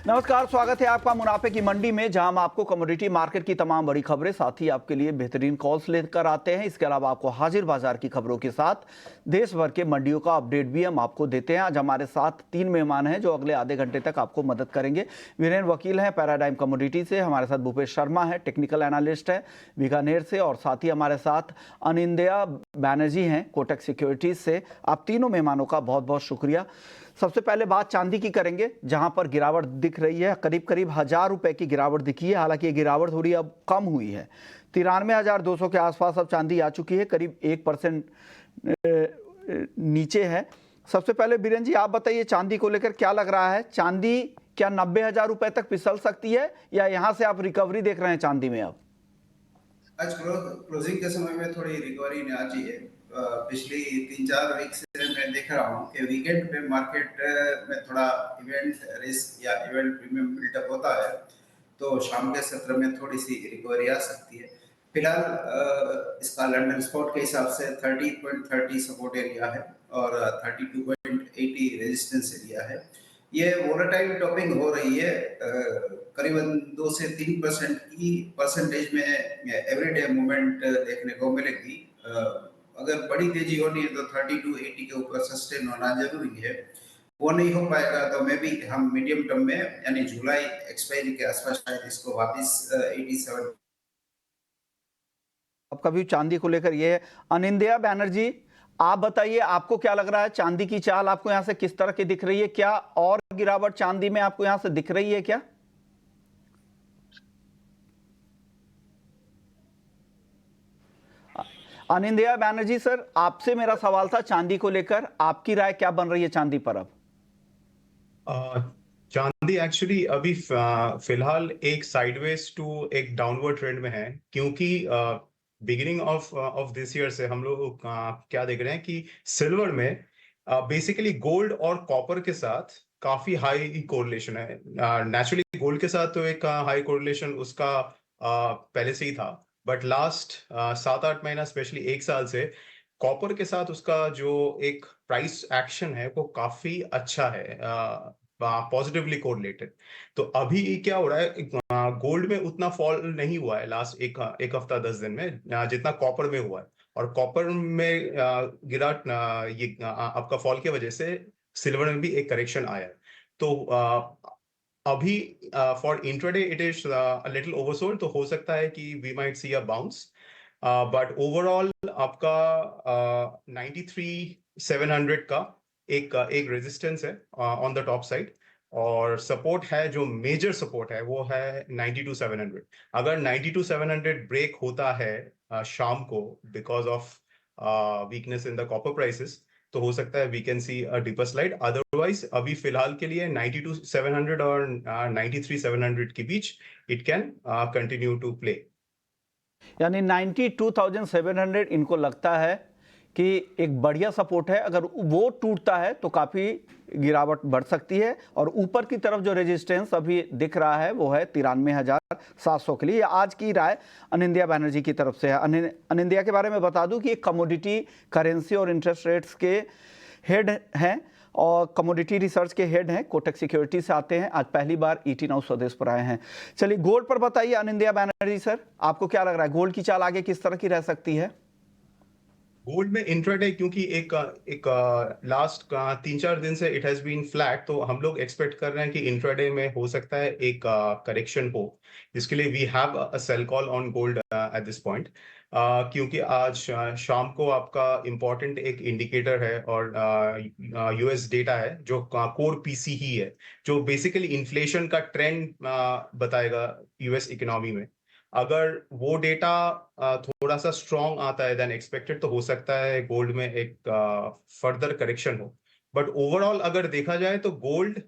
नमस्कार, स्वागत है आपका मुनाफे की मंडी में, जहां हम आपको कमोडिटी मार्केट की तमाम बड़ी खबरें, साथ ही आपके लिए बेहतरीन कॉल्स लेकर आते हैं। इसके अलावा आपको हाजिर बाजार की खबरों के साथ देश भर के मंडियों का अपडेट भी हम आपको देते हैं। आज हमारे साथ 3 मेहमान हैं जो अगले आधे घंटे तक आपको मदद करेंगे। वीरेंद्र वकील हैं पैराडाइम कमोडिटी से, हमारे साथ भूपेश शर्मा है टेक्निकल एनालिस्ट है बीकानेर से, और साथ ही हमारे साथ अनिंदया बैनर्जी हैं कोटक सिक्योरिटीज से। आप तीनों मेहमानों का बहुत बहुत शुक्रिया। सबसे पहले बात चांदी की करेंगे, जहां पर गिरावट दिख रही है। करीब करीब 1000 रुपए की गिरावट दिखी है। हालांकि ये गिरावट थोड़ी अब कम हुई है, 93,200 के आसपास अब चांदी आ चुकी है, करीब 1% नीचे है। सबसे पहले बीरेन जी आप बताइए, चांदी को लेकर क्या लग रहा है? चांदी क्या 90,000 रुपए तक फिसल सकती है, या यहां से आप रिकवरी देख रहे हैं चांदी में? अब आज क्लोजिंग के समय में थोड़ी रिकवरी आ चाहिए। पिछली 3-4 वीक से मैं देख रहा हूँ कि वीकेंड पे मार्केट में थोड़ा इवेंट रिस्क या इवेंट प्रीमियम बिल्डअप होता है, तो शाम के सत्र में थोड़ी सी रिकवरी आ सकती है। फिलहाल इसका लंदन स्पॉट के हिसाब से 30.30 सपोर्ट एरिया है और 32.80 रेजिस्टेंस एरिया है। ये वोलेटाइल टॉपिंग हो रही है, करीबन 2 से 3% की परसेंटेज में एवरीडे मूवमेंट देखने को मिलेगी। अगर बड़ी तेजी होनी है तो 3280 के ऊपर सस्टेन होना जरूरी है। वो नहीं हो पाएगा तो मे बी हम मीडियम टर्म में यानी जुलाई एक्सपायरी के आसपास शायद इसको वापस 87। आपका भी चांदी को लेकर ये है। अनिंदया बैनर्जी आप बताइए, आपको क्या लग रहा है? चांदी की चाल आपको यहां से किस तरह की दिख रही है? क्या और गिरावट चांदी में आपको यहां से दिख रही है क्या? अनिंदया बैनर्जी सर, आपसे मेरा सवाल था चांदी को लेकर, आपकी राय क्या बन रही है चांदी पर अब? अ, चांदी एक्चुअली अभी फिलहाल एक साइडवेज टू एक डाउनवर्ड ट्रेंड में है, क्योंकि बिगिनिंग ऑफ दिस ईयर से हम लोग क्या देख रहे हैं कि सिल्वर में बेसिकली गोल्ड और कॉपर के साथ काफी हाई कोरिलेशन है। नेचुरली गोल्ड के साथ तो एक हाई कोरिलेशन उसका पहले से ही था, बट लास्ट 7-8 महीना स्पेशली 1 साल से कॉपर के साथ उसका जो एक प्राइस एक्शन है वो काफी अच्छा है, पॉजिटिवली कोरिलेटेड। तो अभी क्या हो रहा है, गोल्ड में उतना फॉल नहीं हुआ है लास्ट एक हफ्ता 10 दिन में, जितना कॉपर में हुआ है। और कॉपर में गिरा ये आपका फॉल की वजह से सिल्वर में भी एक करेक्शन आया है। तो अभी for intraday it is a little oversold, तो हो सकता है कि we might see a bounce, but overall आपका 93,700 का एक रेजिस्टेंस है ऑन द टॉप साइड, और सपोर्ट है, जो मेजर सपोर्ट है वो है 92,700। अगर 92,700 ब्रेक होता है शाम को because of weakness in the copper prices, तो हो सकता है we can see a deeper slide. Otherwise अभी फिलहाल के लिए 92,700 और 93,700 के बीच it can continue to play. यानी 92,700 इनको लगता है कि एक बढ़िया सपोर्ट है। अगर वो टूटता है तो काफी गिरावट बढ़ सकती है, और ऊपर की तरफ जो रेजिस्टेंस अभी दिख रहा है वो है 93,700 के लिए। आज की राय अनिंदया बैनर्जी की तरफ से है। अनिंदया के बारे में बता दूं कि एक कमोडिटी, करेंसी और इंटरेस्ट रेट्स के हेड हैं, और कमोडिटी रिसर्च के हेड हैं, कोटक सिक्योरिटी से आते हैं। आज पहली बार ईटी नाउ स्वदेश पर आए हैं। चलिए गोल्ड पर बताइए अनिंदया बैनर्जी सर, आपको क्या लग रहा है, गोल्ड की चाल आगे किस तरह की रह सकती है? गोल्ड में इंट्राडे क्योंकि एक लास्ट 3-4 दिन से इट हैज बीन फ्लैट, तो हम लोग एक्सपेक्ट कर रहे हैं कि इंट्राडे में हो सकता है एक करेक्शन हो, जिसके लिए we have a sell call on gold at this point. क्योंकि आज शाम को आपका इम्पोर्टेंट एक इंडिकेटर है और यूएस डेटा है जो कोर पीसी ही है, जो बेसिकली इन्फ्लेशन का ट्रेंड बताएगा यूएस इकोनॉमी में। अगर वो डेटा थोड़ा सा स्ट्रॉन्ग आता है देन एक्सपेक्टेड, तो हो सकता है गोल्ड में एक फर्दर करेक्शन हो। बट ओवरऑल अगर देखा जाए तो गोल्ड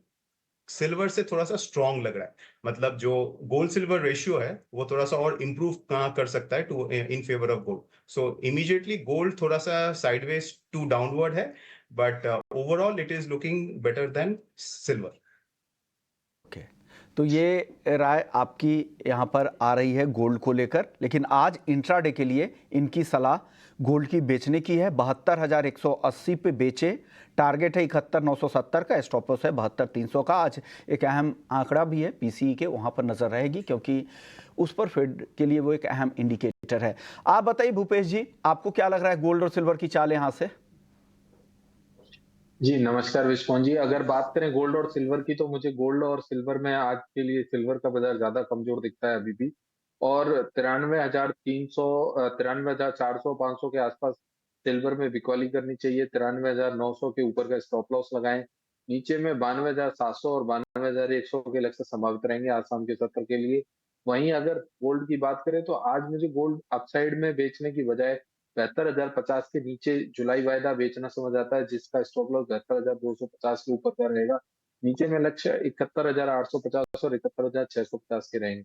सिल्वर से थोड़ा सा स्ट्रॉन्ग लग रहा है, मतलब जो गोल्ड सिल्वर रेशियो है वो थोड़ा सा और इम्प्रूव कर सकता है to in favour of gold. So immediately gold थोड़ा सा साइडवेज टू डाउनवर्ड है, but overall it is looking better than silver. Okay, तो ये राय आपकी यहाँ पर आ रही है गोल्ड को लेकर, लेकिन आज इंट्राडे के लिए इनकी सलाह गोल्ड की बेचने की है, 72,180 पे बेचे। टारगेट है 71,970 का, स्टॉप लॉस है 72,300 का। आज एक अहम आंकड़ा भी है पीसीई के, वहां पर नजर रहेगी क्योंकि उस पर फेड के लिए वो एक अहम इंडिकेटर है। आप बताइए भूपेश जी, आपको क्या लग रहा है गोल्ड और सिल्वर की चाल यहां से? जी नमस्कार विश्वमोहन जी। अगर बात करें गोल्ड और सिल्वर की, तो मुझे गोल्ड और सिल्वर में आज के लिए सिल्वर का बाजार ज्यादा कमजोर दिखता है अभी भी। और 93,300 93,400 500 के आसपास सिल्वर में बिकवाली करनी चाहिए। 93,900 के ऊपर का स्टॉप लॉस लगाएं। नीचे में 92,700 और 92,100 के लक्ष्य संभावित रहेंगे आज शाम के सत्र के लिए। वहीं अगर गोल्ड की बात करें, तो आज मुझे गोल्ड अपसाइड में बेचने की बजाय 72,050 के नीचे जुलाई वायदा बेचना समझ आता है, जिसका स्टॉप लॉस 72,250 के ऊपर का रहेगा। नीचे में लक्ष्य 71,850 और 71,650 के रहेंगे।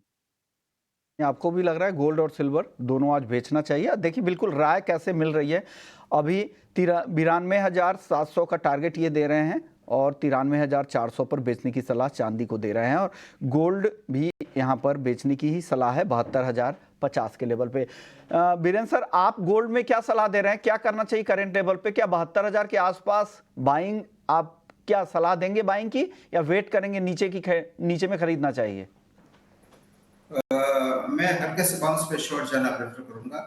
आपको भी लग रहा है गोल्ड और सिल्वर दोनों आज बेचना चाहिए? देखिए बिल्कुल राय कैसे मिल रही है। अभी 93,700 का टारगेट ये दे रहे हैं और 93,400 पर बेचने की सलाह चांदी को दे रहे हैं, और गोल्ड भी यहाँ पर बेचने की ही सलाह है 72,050 के लेवल पे। बीरेन सर, आप गोल्ड में क्या सलाह दे रहे हैं? क्या करना चाहिए करेंट लेवल पे? क्या 72,000 के आसपास बाइंग, आप क्या सलाह देंगे बाइंग की, या वेट करेंगे नीचे में खरीदना चाहिए? मैं हल्के से बाउंस पे शॉर्ट जाना प्रेफर करूंगा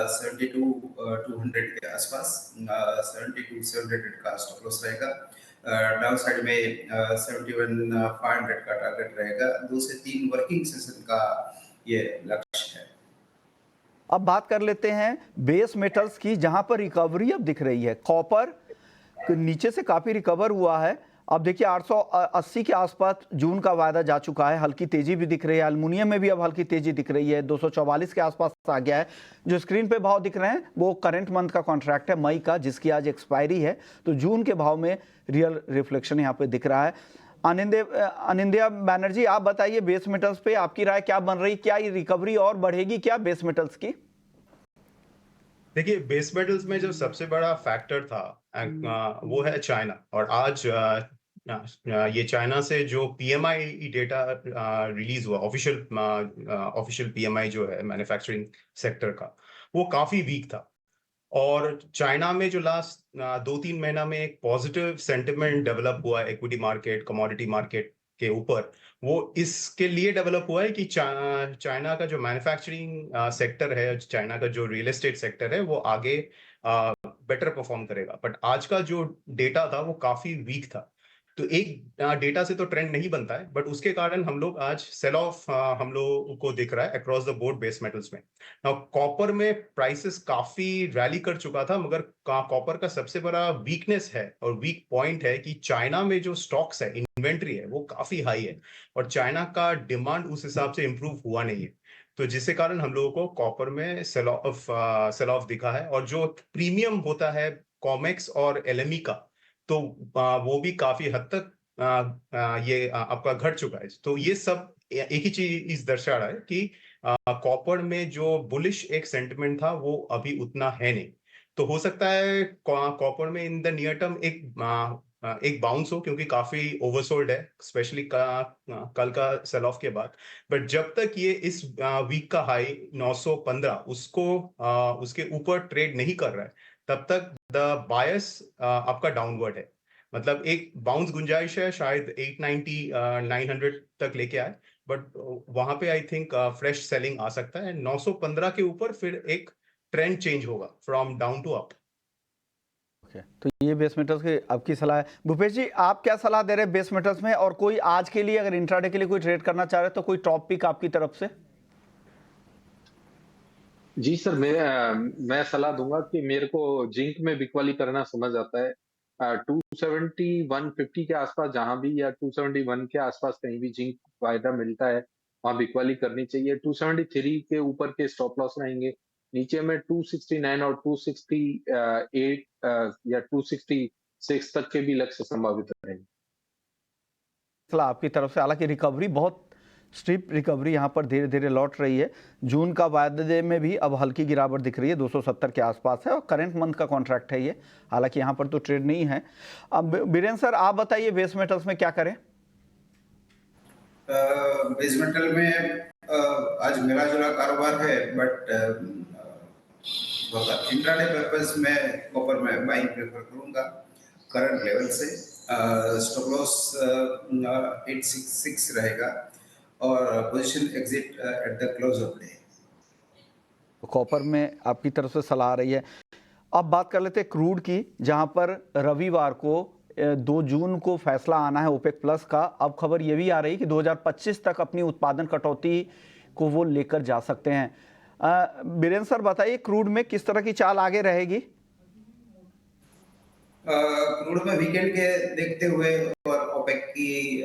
72,200 के आसपास। 72,700 का स्टॉप लॉस रहेगा। डाउन साइड में 71,500 का टारगेट रहेगा। 2 से 3 वर्किंग सेशन का ये लक्ष्य है। अब बात कर लेते हैं बेस मेटल्स की, जहां पर रिकवरी अब दिख रही है। कॉपर नीचे से काफी रिकवर हुआ है। अब देखिए 880 के आसपास जून का वायदा जा चुका है, हल्की तेजी भी दिख रही है। एल्युमिनियम में भी अब हल्की तेजी दिख रही है, 244 के आसपास आ गया है। जो स्क्रीन पे भाव दिख रहे हैं वो करंट मंथ का कॉन्ट्रैक्ट है, मई का, जिसकी आज एक्सपायरी है। तो जून के भाव में रियल रिफ्लेक्शन यहाँ पे दिख रहा है। अनिंद्या बैनर्जी, आप बताइए बेस मेटल्स पे आपकी राय क्या बन रही? क्या ये रिकवरी और बढ़ेगी क्या बेस मेटल्स की? देखिए, बेस मेटल्स में जो सबसे बड़ा फैक्टर था वो है चाइना। और आज ये चाइना से जो पीएमआई डेटा रिलीज हुआ, ऑफिशियल पीएमआई जो है मैन्युफैक्चरिंग सेक्टर का, वो काफी वीक था। और चाइना में जो लास्ट 2-3 महीना में एक पॉजिटिव सेंटिमेंट डेवलप हुआ इक्विटी मार्केट, कमोडिटी मार्केट के ऊपर, वो इसके लिए डेवलप हुआ है कि चाइना का जो मैन्युफैक्चरिंग सेक्टर है, चाइना का जो रियल एस्टेट सेक्टर है, वो आगे बेटर परफॉर्म करेगा। बट आज का जो डेटा था वो काफी वीक था। तो एक डेटा से तो ट्रेंड नहीं बनता है, बट उसके कारण हम लोग आज सेल ऑफ हम लोग को दिख रहा है across the board base metals में। नाउ कॉपर में प्राइसेस काफी रैली कर चुका था, मगर कॉपर का सबसे बड़ा वीकनेस है और वीक पॉइंट है कि चाइना में जो स्टॉक्स है, इन्वेंट्री है, वो काफी हाई है और चाइना का डिमांड उस हिसाब से इंप्रूव हुआ नहीं है। तो जिसके कारण हम लोगों को कॉपर में सेल ऑफ दिखा है। और जो प्रीमियम होता है कॉमेक्स और एलएमई का, तो वो भी काफी हद तक ये आपका घट चुका है। तो ये सब एक ही चीज दर्शा रहा है कि कॉपर में जो बुलिश एक सेंटिमेंट था वो अभी उतना है नहीं। तो हो सकता है कॉपर में इन द नियर टर्म एक बाउंस हो, क्योंकि काफी ओवरसोल्ड है, स्पेशली कल का सेल ऑफ के बाद। बट जब तक ये इस वीक का हाई 915 उसके ऊपर ट्रेड नहीं कर रहा है, तब तक द बायस आपका डाउनवर्ड है। मतलब एक बाउंस गुंजाइश है, शायद 890 900 तक लेके आए, बट वहां पे आई थिंक फ्रेश सेलिंग आ सकता है। 915 के ऊपर फिर एक ट्रेंड चेंज होगा फ्रॉम डाउन टू अप। तो ये बेस मेटल्स की आपकी सलाह है। भूपेश जी, आप क्या सलाह दे रहे हैं बेस मेटल्स में? और कोई आज के लिए अगर इंट्राडे के लिए कोई ट्रेड करना चाह रहे हैं तो कोई टॉप पिक आपकी तरफ से? जी सर, मैं सलाह दूंगा कि मेरे को जिंक में बिकवाली करना समझ आता है। 270 150 के आसपास जहां भी, या 271 के आसपास कहीं भी जिंक वायदा मिलता है, वहां बिकवाली करनी चाहिए। 273 के ऊपर के स्टॉप लॉस रहेंगे। नीचे में 269 और 268 या 266 तक के भी लक्ष्य संभावित रहेंगे। सलाह आपकी तरफ से, हालांकि रिकवरी बहुत स्टीप रिकवरी यहाँ पर धीरे धीरे लौट रही है। जून का वायदे में भी अब हल्की गिरावट दिख रही है, 270 के आसपास है और करंट मंथ का कॉन्ट्रैक्ट है ये। हालांकि यहाँ पर तो ट्रेड नहीं है। अब बीरेन सर, आप बताइए बेस मेटल्स में क्या करें? बेस मेटल में आज मिला जुला कारोबार है, बट होगा। इंट्राडे पर्पस में कॉपर में बाइंग प्रेफर करूंगा करंट लेवल से। स्टॉप लॉस 866 रहेगा और position exit at the close of day. Copper में आपकी तरफ से सलाह आ रही है। अब बात कर लेते हैं क्रूड की, जहां पर रविवार को 2 जून को फैसला आना है ओपेक प्लस का। अब खबर यह भी आ रही है कि 2025 तक अपनी उत्पादन कटौती को वो लेकर जा सकते हैं। बीरेंद्र सर बताइए, क्रूड में किस तरह की चाल आगे रहेगी? क्रूड में वीकेंड के देखते हुए और ओपेक की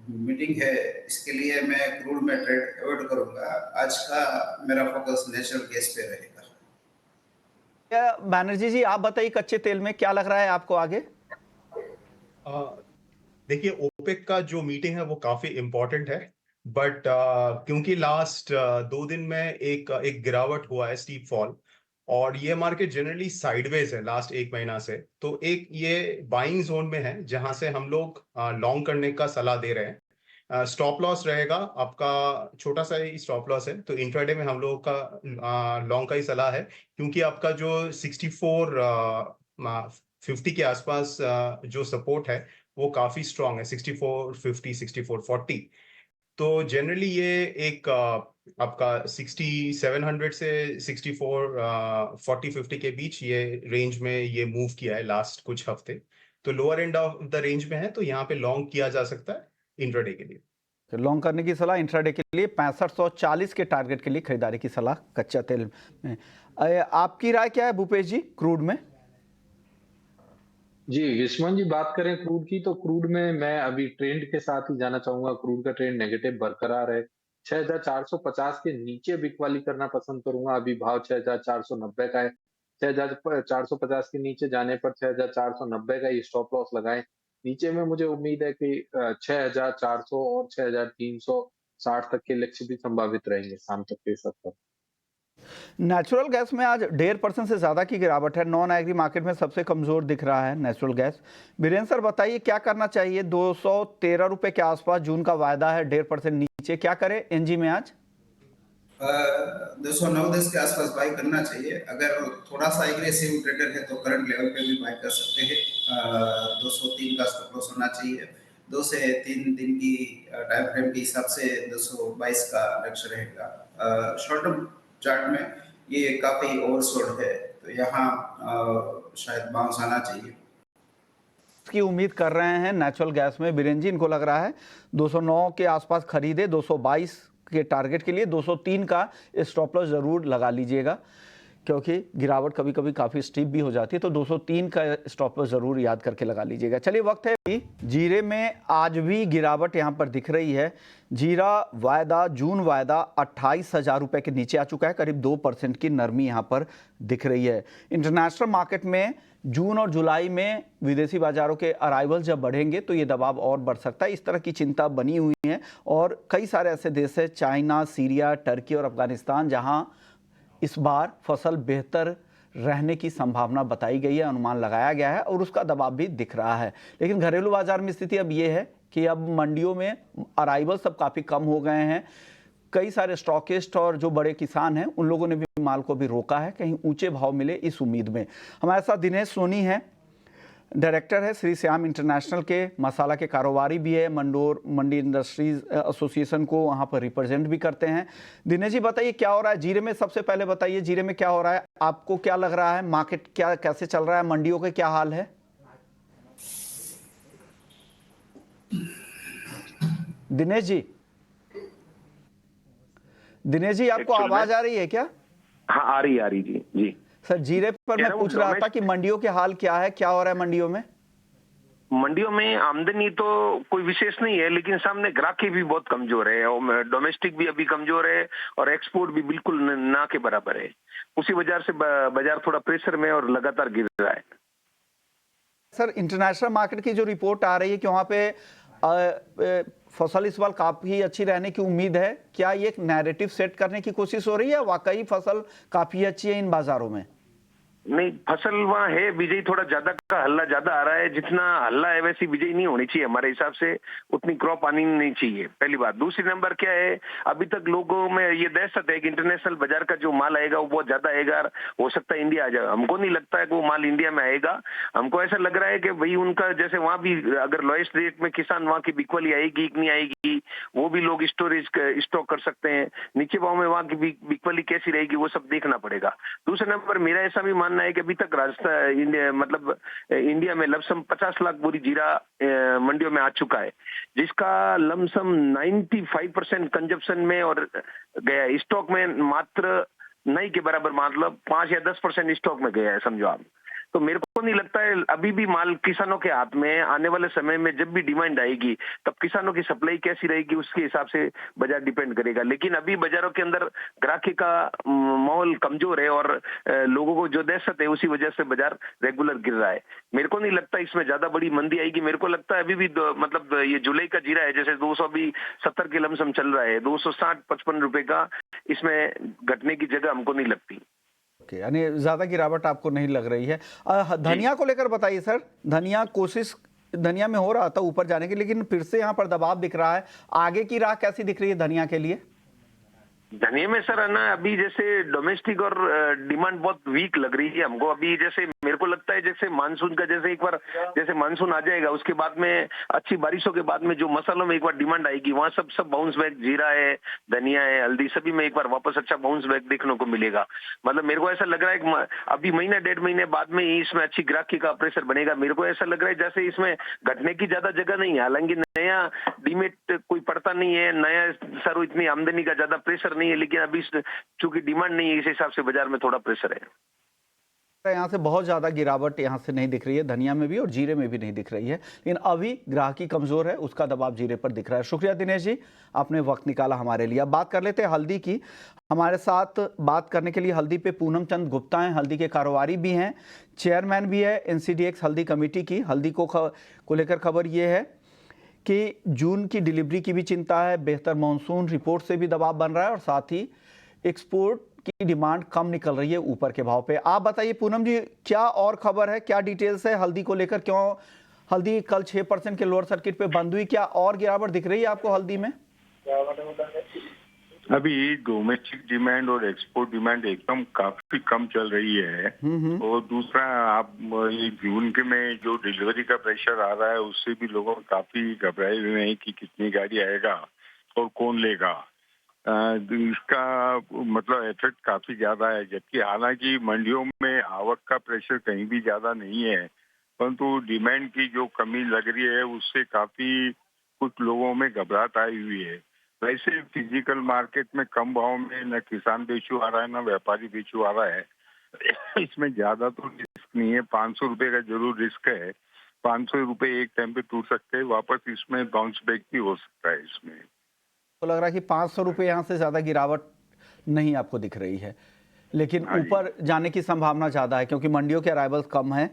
मीटिंग है, इसके लिए मैं क्रूड में ट्रेड अवॉइड करूंगा। आज का मेरा फोकस नेचुरल गैस पे रहेगा। बैनर्जी जी, आप बताइए, कच्चे तेल में क्या लग रहा है आपको आगे? देखिए, ओपेक का जो मीटिंग है वो काफी इम्पोर्टेंट है, बट क्योंकि लास्ट 2 दिन में एक गिरावट हुआ है, स्टीप फॉल, और ये मार्केट जनरली साइडवेज है लास्ट 1 महीना से, तो एक ये बाइंग जोन में है जहां से हम लोग लॉन्ग करने का सलाह दे रहे हैं। स्टॉप लॉस रहेगा आपका, छोटा सा ही स्टॉप लॉस है, तो इंट्राडे में हम लोगों का लॉन्ग का ही सलाह है, क्योंकि आपका जो 6450 के आसपास जो सपोर्ट है वो काफी स्ट्रांग है, 6450 6440। तो जनरली ये एक आपका 6700 से 6440-50 के बीच ये रेंज में ये मूव किया है लास्ट कुछ हफ्ते, तो lower end of the range में है, तो यहाँ पे लॉन्ग किया जा सकता है इंट्राडे के लिए। लॉन्ग करने की सलाह इंट्राडे के लिए 6540 के टारगेट के लिए खरीदारी की सलाह कच्चा तेल में। आपकी राय क्या है भूपेश जी, क्रूड में? जी विस्मन जी, बात करें क्रूड की, तो क्रूड में मैं अभी ट्रेंड के साथ ही जाना चाहूंगा। क्रूड का ट्रेंड नेगेटिव बरकरार है। 6450 के नीचे बिकवाली करना पसंद करूंगा। अभी भाव 6490 का है। 6450 के नीचे जाने पर 6490 का ये स्टॉप लॉस लगाएं। नीचे में मुझे उम्मीद है कि 6400 और 6360 तक के लक्ष्य भी संभावित रहेंगे शाम तक के सत्र। नेचुरल गैस में आज 1.5% से ज़्यादा की गिरावट है। नॉन एग्री मार्केट में सबसे कमज़ोर दिख रहा है नेचुरल गैस। बीरेंद्र सर बताइए, क्या करना चाहिए? 213 रुपए के आसपास जून का वायदा है, 1.5% नीचे, क्या करें एनजी में आज? 209-10 के आसपास बाई करना चाहिए। अगर थोड़ा सा एग्रेसिव ट्रेडर है तो करंट लेवल पे भी बाई कर सकते हैं। 203 का स्टॉप लॉस होना चाहिए। 2 से 3 दिन की टाइम फ्रेम के हिसाब से 222 का लक्ष्य रहेगा। शॉर्ट टर्म चार्ट में ये काफी ओवरसोल्ड है, तो यहाँ शायद बाउंस आना चाहिए। की उम्मीद कर रहे हैं नेचुरल गैस में बीरेंद्र जी, इनको लग रहा है 209 के आसपास खरीदे, 222 के टारगेट के लिए 203 का स्टॉप लॉस जरूर लगा लीजिएगा, क्योंकि गिरावट कभी कभी काफ़ी स्टीप भी हो जाती है, तो 203 का स्टॉप लॉस जरूर याद करके लगा लीजिएगा। चलिए, वक्त है भी जीरे में आज भी गिरावट यहाँ पर दिख रही है। जीरा वायदा, जून वायदा 28,000 रुपये के नीचे आ चुका है, करीब 2% की नरमी यहाँ पर दिख रही है। इंटरनेशनल मार्केट में जून और जुलाई में विदेशी बाजारों के अराइवल जब बढ़ेंगे तो ये दबाव और बढ़ सकता है, इस तरह की चिंता बनी हुई है। और कई सारे ऐसे देश हैं, चाइना, सीरिया, टर्की और अफगानिस्तान, जहाँ इस बार फसल बेहतर रहने की संभावना बताई गई है, अनुमान लगाया गया है और उसका दबाव भी दिख रहा है। लेकिन घरेलू बाजार में स्थिति अब ये है कि अब मंडियों में अराइवल सब काफ़ी कम हो गए हैं। कई सारे स्टॉकिस्ट और जो बड़े किसान हैं उन लोगों ने भी माल को भी रोका है, कहीं ऊंचे भाव मिले इस उम्मीद में। हमारे साथ दिनेश सोनी हैं, डायरेक्टर है श्री श्याम इंटरनेशनल के, मसाला के कारोबारी भी है, मंडोर मंडी इंडस्ट्रीज एसोसिएशन को वहाँ पर रिप्रेजेंट भी करते हैं। दिनेश जी बताइए, क्या हो रहा है जीरे में? सबसे पहले बताइए, जीरे में क्या हो रहा है, आपको क्या लग रहा है, मार्केट क्या कैसे चल रहा है, मंडियों का क्या हाल है? दिनेश जी, आपको आवाज आ रही है क्या? हाँ, आ रही जी। सर, जीरे पर मैं पूछ रहा था कि मंडियों के हाल क्या है, क्या हो रहा है मंडियों में? मंडियों में आमदनी तो कोई विशेष नहीं है, लेकिन सामने ग्राहकी भी बहुत कमजोर है और डोमेस्टिक भी अभी कमजोर है और एक्सपोर्ट भी बिल्कुल ना के बराबर है। उसी वजह से बाजार थोड़ा प्रेशर में और लगातार गिर रहा है। सर, इंटरनेशनल मार्केट की जो रिपोर्ट आ रही है कि वहाँ पे फसल इस बार काफी अच्छी रहने की उम्मीद है, क्या ये एक नैरेटिव सेट करने की कोशिश हो रही है, वाकई फसल काफी अच्छी है इन बाजारों में? नहीं, फसल वहाँ है, बिजाई थोड़ा ज्यादा का हल्ला ज्यादा आ रहा है। जितना हल्ला है वैसी बिजाई नहीं होनी चाहिए हमारे हिसाब से, उतनी क्रॉप आनी नहीं चाहिए, पहली बात। दूसरी नंबर क्या है, अभी तक लोगों में ये दहशत है कि इंटरनेशनल बाजार का जो माल आएगा वो बहुत ज्यादा आएगा, हो सकता है इंडिया आ जाए। हमको नहीं लगता है कि वो माल इंडिया में आएगा। हमको ऐसा लग रहा है कि भाई उनका जैसे वहाँ भी अगर लोएस्ट रेट में किसान वहाँ की बिकवाली आएगी कि नहीं आएगी, वो भी लोग स्टॉक कर सकते हैं। नीचे भाव में वहाँ की बिकवाली कैसी रहेगी वो सब देखना पड़ेगा। दूसरे नंबर मेरा ऐसा भी मानना है कि अभी तक राजस्थान इंडिया में लमसम 50 लाख बोरी जीरा मंडियों में आ चुका है, जिसका लमसम 95% कंजप्शन में और गया स्टॉक में मात्र नहीं के बराबर, मतलब 5 या 10% स्टॉक में गया है, समझो आप। तो मेरे को नहीं लगता है अभी भी माल किसानों के हाथ में। आने वाले समय में जब भी डिमांड आएगी तब किसानों की सप्लाई कैसी रहेगी उसके हिसाब से बाजार डिपेंड करेगा। लेकिन अभी बाजारों के अंदर ग्राहकी का माहौल कमजोर है और लोगों को जो दहशत है उसी वजह से बाजार रेगुलर गिर रहा है। मेरे को नहीं लगता इसमें ज्यादा बड़ी मंदी आएगी। मेरे को लगता है अभी भी मतलब ये जुलाई का जीरा है जैसे 270 के लमसम चल रहा है, 260-55 रुपए का, इसमें घटने की जगह हमको नहीं लगती। ओके, यानी ज्यादा गिरावट आपको नहीं लग रही है। धनिया को लेकर बताइए सर। धनिया में हो रहा था ऊपर जाने की, लेकिन फिर से यहाँ पर दबाव दिख रहा है। आगे की राह कैसी दिख रही है धनिया के लिए? धनिया में सर है ना, अभी जैसे डोमेस्टिक और डिमांड बहुत वीक लग रही है हमको। अभी जैसे मेरे को लगता है जैसे मानसून का जैसे एक बार जैसे मानसून आ जाएगा उसके बाद में अच्छी बारिशों के बाद में जो मसालों में एक बार डिमांड आएगी वहां सब बाउंस बैक, जीरा है, धनिया है, हल्दी, सभी में एक बार वापस अच्छा बाउंस बैक देखने को मिलेगा। मतलब मेरे को ऐसा लग रहा है कि अभी महीना 1.5 महीने बाद में ही इसमें अच्छी ग्राहकी का प्रेशर बनेगा। मेरे को ऐसा लग रहा है जैसे इसमें घटने की ज्यादा जगह नहीं है। हालांकि नया डीमेट कोई पड़ता नहीं है, नया सर इतनी आमदनी का ज्यादा प्रेशर नहीं है, लेकिन अभी चूंकि डिमांड नहीं है इस हिसाब से बाजार में थोड़ा प्रेशर है। यहाँ से बहुत ज्यादा गिरावट यहाँ से नहीं दिख रही है, धनिया में भी और जीरे में भी नहीं दिख रही है, लेकिन अभी ग्राहकी कमजोर है, उसका दबाव जीरे पर दिख रहा है। शुक्रिया दिनेश जी, आपने वक्त निकाला हमारे लिए। अब बात कर लेते हैं हल्दी की। हमारे साथ बात करने के लिए हल्दी पे पूनम चंद गुप्ता हैं, हल्दी के कारोबारी भी हैं, चेयरमैन भी है NCDX हल्दी कमेटी की। हल्दी को लेकर खबर ये है कि जून की डिलीवरी की भी चिंता है, बेहतर मानसून रिपोर्ट से भी दबाव बन रहा है और साथ ही एक्सपोर्ट की डिमांड कम निकल रही है ऊपर के भाव पे। आप बताइए पूनम जी, क्या और खबर है, क्या डिटेल्स है हल्दी को लेकर? क्यों हल्दी कल 6% के लोअर सर्किट पे बंद हुई? क्या और गिरावट दिख रही है आपको हल्दी में? अभी डोमेस्टिक डिमांड और एक्सपोर्ट डिमांड एकदम काफी कम चल रही है। और दूसरा, आप ये जून के में जो डिलीवरी का प्रेशर आ रहा है उससे भी लोग काफी घबराए हुए हैं कि कितनी गाड़ी आएगा और कौन लेगा। इसका मतलब इफेक्ट काफी ज्यादा है। जबकि हालांकि मंडियों में आवक का प्रेशर कहीं भी ज्यादा नहीं है, परंतु डिमांड की जो कमी लग रही है उससे काफी कुछ लोगों में घबराहट आई हुई है। वैसे फिजिकल मार्केट में कम भाव में न किसान बेचू आ रहा है न व्यापारी बेचू आ रहा है। इसमें ज्यादा तो रिस्क नहीं है। 500 रुपए का जरूर रिस्क है। 500 रुपए एक टाइम पे टूट सकते हैं, वापस इसमें बाउंस बैक भी हो सकता है। इसमें तो लग रहा है कि 500 रुपये यहाँ से ज्यादा गिरावट नहीं आपको दिख रही है, लेकिन ऊपर जाने की संभावना ज्यादा है क्योंकि मंडियों के अराइवल्स कम है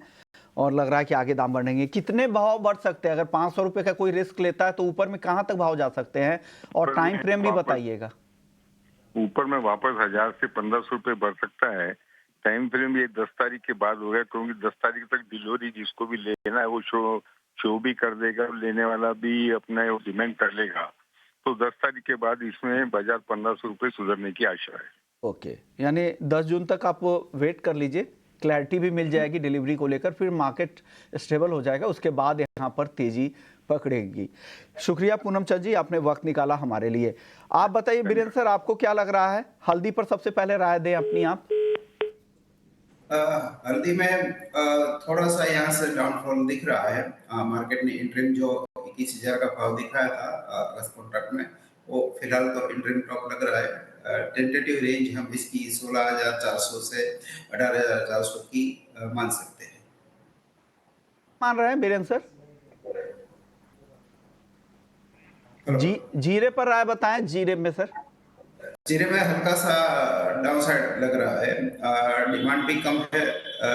और लग रहा है कि आगे दाम बढ़ेंगे। कितने भाव बढ़ सकते हैं? अगर 500 रुपए का कोई रिस्क लेता है तो ऊपर में कहां तक भाव जा सकते हैं, और टाइम फ्रेम भी बताइएगा। ऊपर में वापस 1000 से 1500 रुपए बढ़ सकता है। टाइम फ्रेम ये 10 तारीख के बाद होगा, क्योंकि 10 तारीख तक डिलीवरी जिसको भी लेना है वो शो भी कर देगा, लेने वाला भी अपना डिमांड कर लेगा। तो 10 तारीख के बाद इसमें बाजार 1500 रुपए सुधरने की आशा है। ओके, यानी 10 जून तक आप वेट कर लीजिए, क्लैरिटी भी मिल जाएगी डिलीवरी को लेकर, फिर मार्केट स्टेबल हो जाएगा, उसके बाद यहाँ पर तेजी पकड़ेगी। शुक्रिया पूनम चंद जी, आपने वक्त निकाला हमारे लिए। आप बताइए बीरेंद्र सर, आपको क्या लग रहा है हल्दी पर? सबसे पहले राय दें अपनी आप। हल्दी में थोड़ा सा यहाँ से डाउनफॉल दिख रहा है। मार्केट ने इंटरिम जो 21,000 का भाव दिखाया था अगस्त कॉन्ट्रैक्ट में, वो फिलहाल तो इंटरिम टॉप लग रहा है। टेंटेटिव रेंज हम इसकी 16,400 से 18,400 की मान सकते हैं। मान रहे हैं बीरेंद्र सर? जीरे पर राय बताएं। जीरे में सर? जीरे में हल्का सा डाउन साइड लग रहा है। डिमांड भी कम है,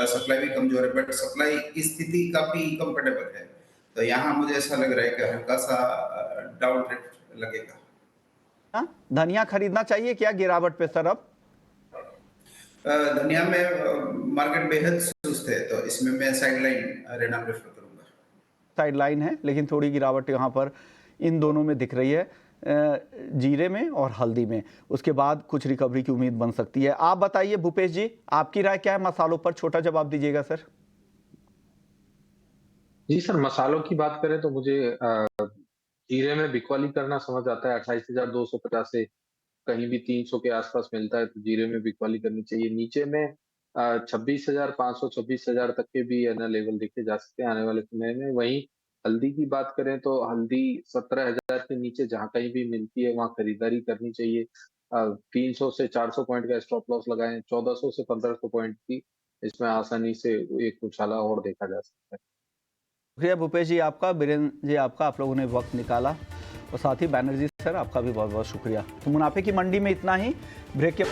सप्लाई भी कमजोर है, बट सप्लाई की स्थिति काफी कंफर्टेबल है। तो यहाँ मुझे ऐसा लग रहा है कि हल्का सा डाउन ट्रेंड लगेगा। धनिया खरीदना चाहिए क्या गिरावट पे सर अब? दुनिया में मार्केट बेहद सुस्त है, तो इसमें मैं साइडलाइन रहना प्रेफर करूंगा। साइडलाइन है, लेकिन थोड़ी गिरावट यहाँ पर इन दोनों में दिख रही है, जीरे में और हल्दी में। उसके बाद कुछ रिकवरी की उम्मीद बन सकती है। आप बताइए भूपेश जी, आपकी राय क्या है मसालों पर? छोटा जवाब दीजिएगा सर। जी सर, मसालों की बात करें तो मुझे जीरे में बिकवाली करना समझ आता है। 28,250 से कहीं भी 300 के आसपास मिलता है, तो जीरे में बिकवाली करनी चाहिए। नीचे में 26,500 26,000 तक के भी है ना लेवल देखे जा सकते हैं आने वाले समय में। वहीं हल्दी की बात करें तो हल्दी 17,000 के नीचे जहाँ कहीं भी मिलती है वहां खरीदारी करनी चाहिए। 300 से 400 पॉइंट का स्टॉप लॉस लगाएं। 1400 से 1500 पॉइंट की इसमें आसानी से एक उछाला और देखा जा सकता है। शुक्रिया भूपेश जी आपका, बीरेन्द्र जी आपका, आप लोगों ने वक्त निकाला, और साथ ही बैनर्जी सर आपका भी बहुत बहुत शुक्रिया। तो मुनाफे की मंडी में इतना ही। ब्रेक के